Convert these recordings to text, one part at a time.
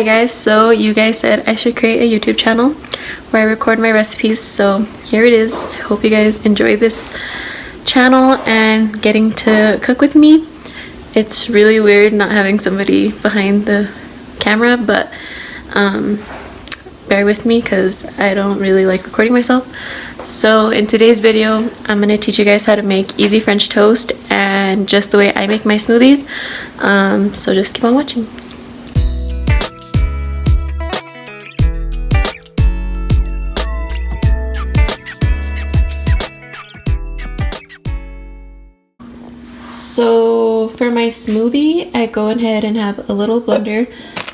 Hi guys, so you guys said I should create a YouTube channel where I record my recipes, so here it is. I hope you guys enjoy this channel and getting to cook with me. It's really weird not having somebody behind the camera, but bear with me because I don't really like recording myself. So in today's video, I'm going to teach you guys how to make easy French toast and just the way I make my smoothies. So just keep on watching. So for my smoothie, I go ahead and have a little blender,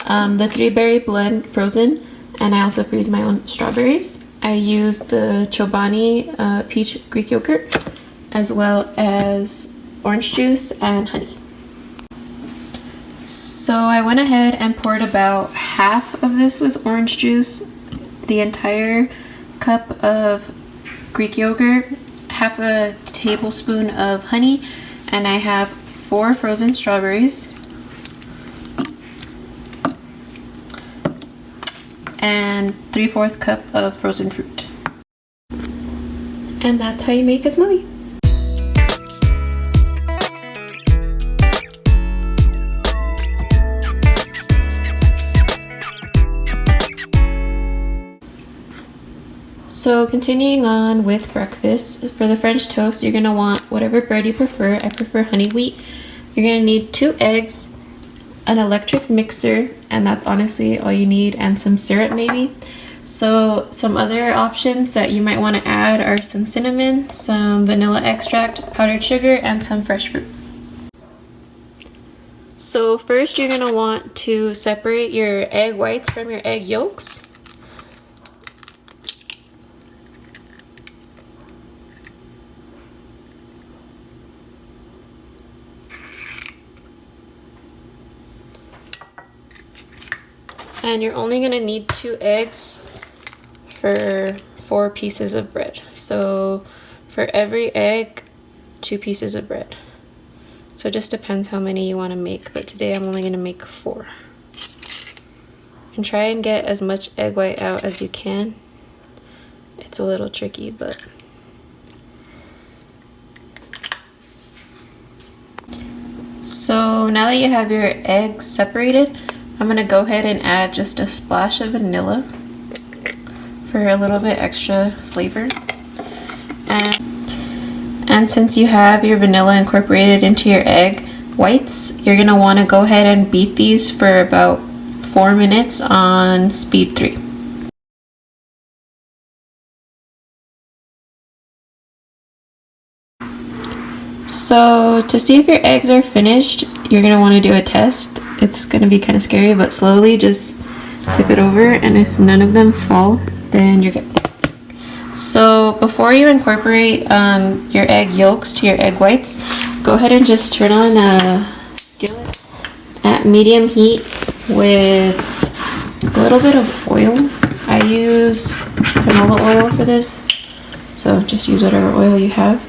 the 3-berry blend frozen, and I also freeze my own strawberries. I use the Chobani peach Greek yogurt, as well as orange juice and honey. So I went ahead and poured about half of this with orange juice, the entire cup of Greek yogurt, half a tablespoon of honey, and I have 4 frozen strawberries and 3/4 cup of frozen fruit. And that's how you make a smoothie. So continuing on with breakfast, for the French toast, you're going to want whatever bread you prefer. I prefer honey wheat. You're going to need 2 eggs, an electric mixer, and that's honestly all you need, and some syrup maybe. So some other options that you might want to add are some cinnamon, some vanilla extract, powdered sugar, and some fresh fruit. So first you're going to want to separate your egg whites from your egg yolks. And you're only going to need 2 eggs for 4 pieces of bread. So for every egg, 2 pieces of bread. So it just depends how many you want to make, but today I'm only going to make 4. And try and get as much egg white out as you can. It's a little tricky, but so now that you have your eggs separated, I'm going to go ahead and add just a splash of vanilla for a little bit extra flavor. And since you have your vanilla incorporated into your egg whites, you're going to want to go ahead and beat these for about 4 minutes on speed 3. So to see if your eggs are finished, you're going to want to do a test. It's going to be kind of scary, but slowly just tip it over, and if none of them fall, then you're good. So before you incorporate your egg yolks to your egg whites, go ahead and just turn on a skillet at medium heat with a little bit of oil. I use canola oil for this, so just use whatever oil you have.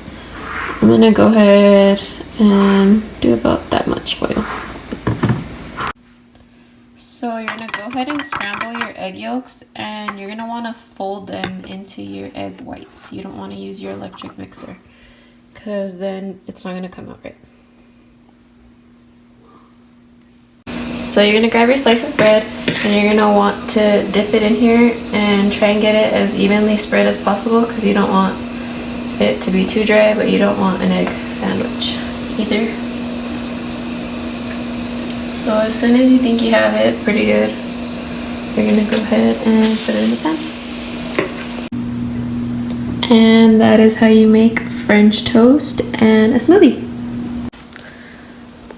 I'm going to go ahead and do about that much oil. So you're going to go ahead and scramble your egg yolks, and you're going to want to fold them into your egg whites. You don't want to use your electric mixer because then it's not going to come out right. So you're going to grab your slice of bread, and you're going to want to dip it in here and try and get it as evenly spread as possible because you don't want it to be too dry, but you don't want an egg sandwich either. So as soon as you think you have it pretty good, you're going to go ahead and put it in the pan. And that is how you make French toast and a smoothie.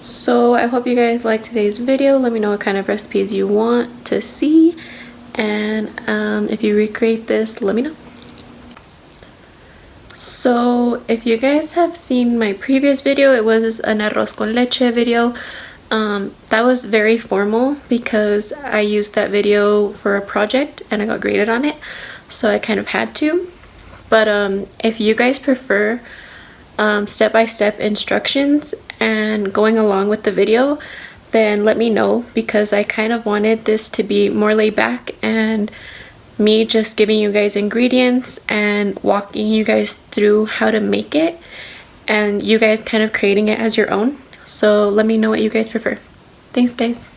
So I hope you guys liked today's video. Let me know what kind of recipes you want to see, and if you recreate this, let me know. So if you guys have seen my previous video, it was an arroz con leche video. That was very formal because I used that video for a project and I got graded on it, so I kind of had to. But if you guys prefer step-by-step instructions and going along with the video, then let me know, because I kind of wanted this to be more laid back and me just giving you guys ingredients and walking you guys through how to make it and you guys kind of creating it as your own. So let me know what you guys prefer. Thanks guys.